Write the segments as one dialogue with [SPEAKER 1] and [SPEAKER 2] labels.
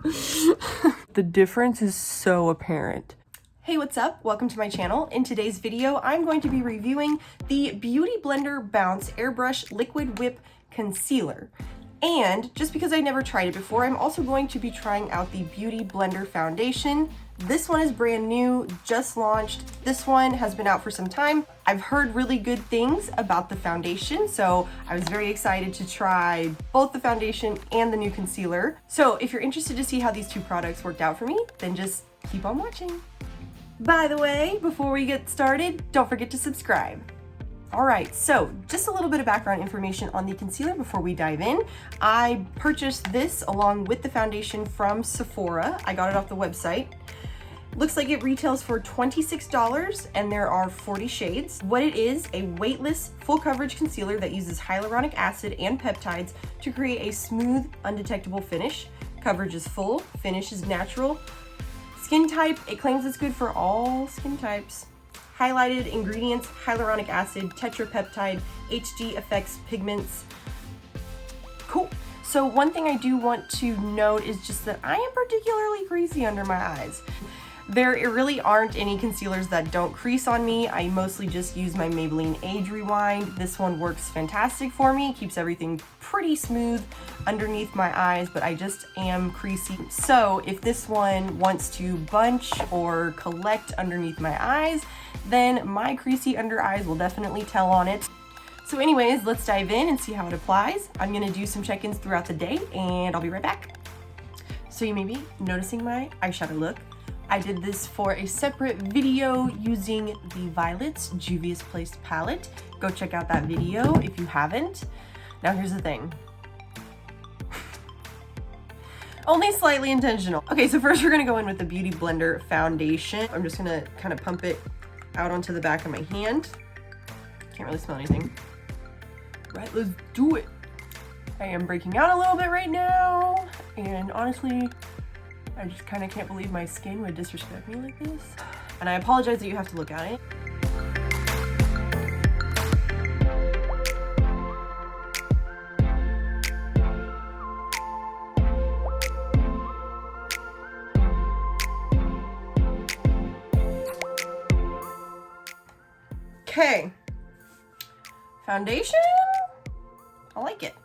[SPEAKER 1] The difference is so apparent. Hey, what's up? Welcome to my channel. In today's video, I'm going to be reviewing the Beauty Blender Bounce Airbrush Liquid Whip Concealer. And just because I never tried it before, I'm also going to be trying out the Beauty Blender Foundation. This one is brand new, just launched. This one has been out for some time. I've heard really good things about the foundation, so I was very excited to try both the foundation and the new concealer. So if you're interested to see how these two products worked out for me, then just keep on watching. By the way, before we get started, don't forget to subscribe. All right, so just a little bit of background information on the concealer before we dive in. I purchased this along with the foundation from Sephora. I got it off the website. Looks like it retails for $26 and there are 40 shades. What it is, a weightless, full coverage concealer that uses hyaluronic acid and peptides to create a smooth, undetectable finish. Coverage is full, finish is natural. Skin type, it claims it's good for all skin types. Highlighted ingredients, hyaluronic acid, tetrapeptide, HD effects, pigments. Cool. So one thing I do want to note is just that I am particularly greasy under my eyes. There really aren't any concealers that don't crease on me. I mostly just use my Maybelline Age Rewind. This one works fantastic for me, keeps everything pretty smooth underneath my eyes, but I just am creasy. So if this one wants to bunch or collect underneath my eyes, then my creasy under eyes will definitely tell on it. So anyways, let's dive in and see how it applies. I'm gonna do some check-ins throughout the day and I'll be right back. So you may be noticing my eyeshadow look. I did this for a separate video using the Violet's Juvia's Place palette. Go check out that video if you haven't. Now here's the thing. Only slightly intentional. Okay, so first we're gonna go in with the Beauty Blender Foundation. I'm just gonna kind of pump it out onto the back of my hand. Can't really smell anything. Right, let's do it. I am breaking out a little bit right now, and honestly, I just kind of can't believe my skin would disrespect me like this. And I apologize that you have to look at it. Okay. Foundation? I like it.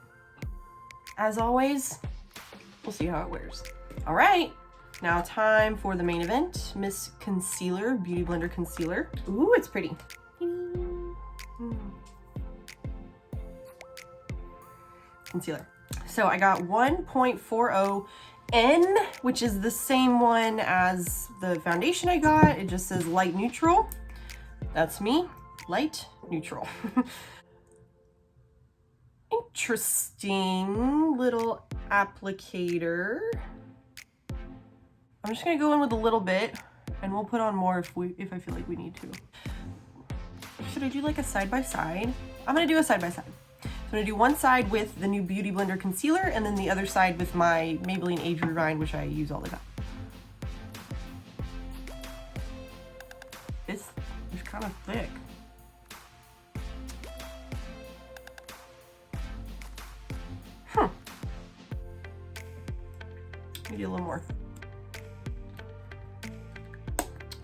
[SPEAKER 1] As always, we'll see how it wears. All right. Now time for the main event, Miss Concealer, Beauty Blender Concealer. Ooh, it's pretty. Concealer. So I got 1.40 N, which is the same one as the foundation I got. It just says light neutral. That's me, light neutral. Interesting little applicator. I'm just gonna go in with a little bit and we'll put on more if I feel like we need to. Should I do like a side by side? I'm gonna do a side by side. I'm gonna do one side with the new Beauty Blender Concealer and then the other side with my Maybelline Age Rewind, which I use all the time. This is kind of thick. Maybe a little more.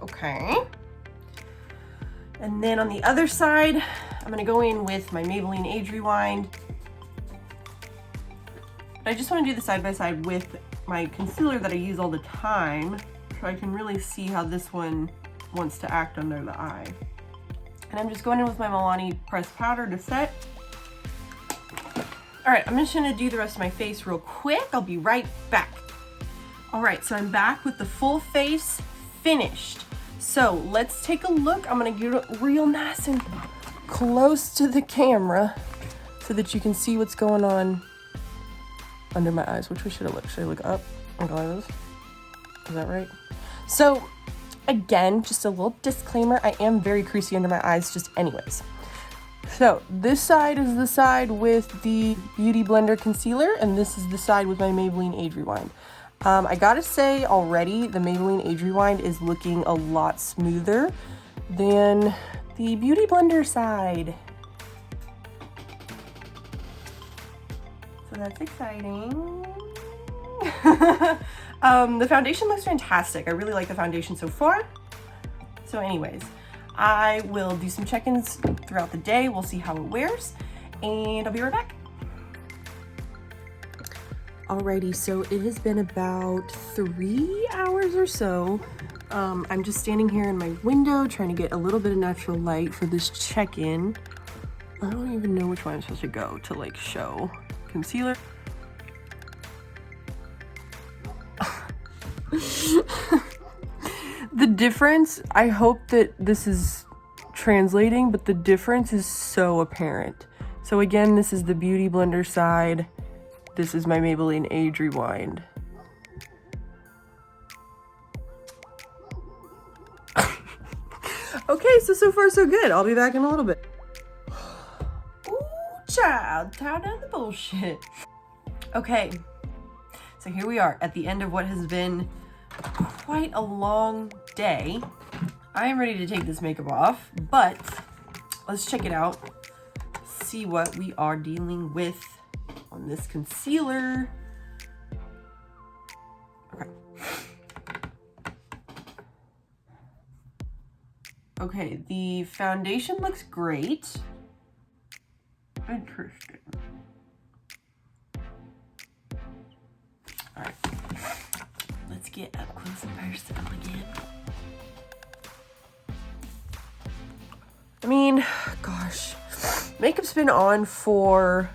[SPEAKER 1] Okay. And then on the other side, I'm gonna go in with my Maybelline Age Rewind. I just wanna do the side by side with my concealer that I use all the time, so I can really see how this one wants to act under the eye. And I'm just going in with my Milani pressed powder to set. All right, I'm just gonna do the rest of my face real quick. I'll be right back. All right, so I'm back with the full face finished. So let's take a look. I'm gonna get it real nice and close to the camera so that you can see what's going on under my eyes. Which way should I look? Should I look up? Like this? Is that right? So again, just a little disclaimer. I am very creasy under my eyes just anyways. So this side is the side with the Beauty Blender Concealer and this is the side with my Maybelline Age Rewind. I gotta say already, the Maybelline Age Rewind is looking a lot smoother than the Beauty Blender side. So that's exciting. The foundation looks fantastic. I really like the foundation so far. So anyways, I will do some check-ins throughout the day. We'll see how it wears, and I'll be right back. Alrighty, so it has been about 3 hours or so. I'm just standing here in my window trying to get a little bit of natural light for this check-in. I don't even know which way I'm supposed to go to like show concealer. The difference, I hope that this is translating, but the difference is so apparent. So again, this is the Beauty Blender side. This is my Maybelline Age Rewind. Okay, so far so good. I'll be back in a little bit. Ooh, child, tired of the bullshit. Okay, so here we are at the end of what has been quite a long day. I am ready to take this makeup off, but let's check it out. See what we are dealing with on this concealer. Okay. Okay, the foundation looks great. Interesting. All right, let's get up close and personal again. I mean, gosh, makeup's been on for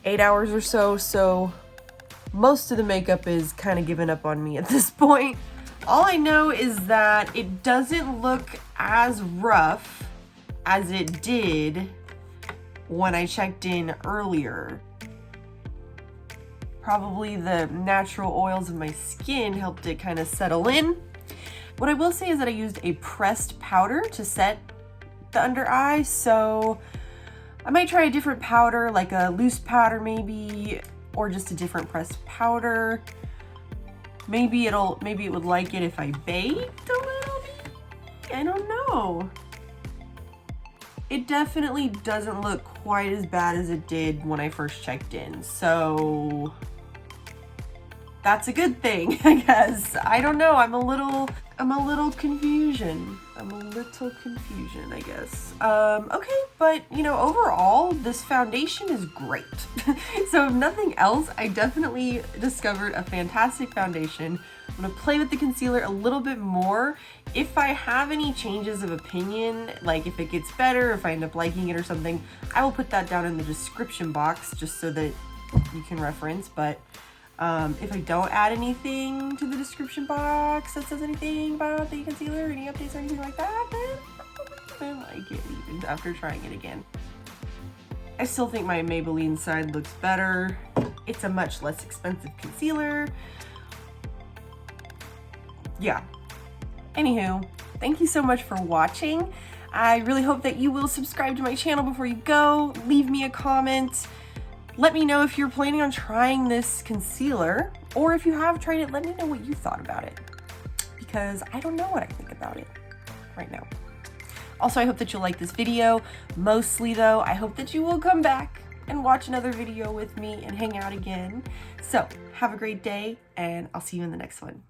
[SPEAKER 1] 8 hours or so, so most of the makeup is kind of giving up on me at this point. All I know is that it doesn't look as rough as it did when I checked in earlier. Probably the natural oils of my skin helped it kind of settle in. What I will say is that I used a pressed powder to set the under eye, so I might try a different powder, like a loose powder maybe, or just a different pressed powder. Maybe it would like it if I baked a little bit. I don't know. It definitely doesn't look quite as bad as it did when I first checked in, so that's a good thing, I guess. I don't know. I'm a little confusion. I guess. Okay, but you know, overall, this foundation is great. So if nothing else, I definitely discovered a fantastic foundation. I'm gonna play with the concealer a little bit more. If I have any changes of opinion, like if it gets better, if I end up liking it or something, I will put that down in the description box just so that you can reference. But if I don't add anything to the description box that says anything about the concealer, any updates or anything like that, then I like it even after trying it again. I still think my Maybelline side looks better. It's a much less expensive concealer. Yeah. Anywho, thank you so much for watching. I really hope that you will subscribe to my channel before you go. Leave me a comment. Let me know if you're planning on trying this concealer, or if you have tried it, let me know what you thought about it, because I don't know what I think about it right now. Also, I hope that you'll like this video. Mostly though, I hope that you will come back and watch another video with me and hang out again. So have a great day, and I'll see you in the next one.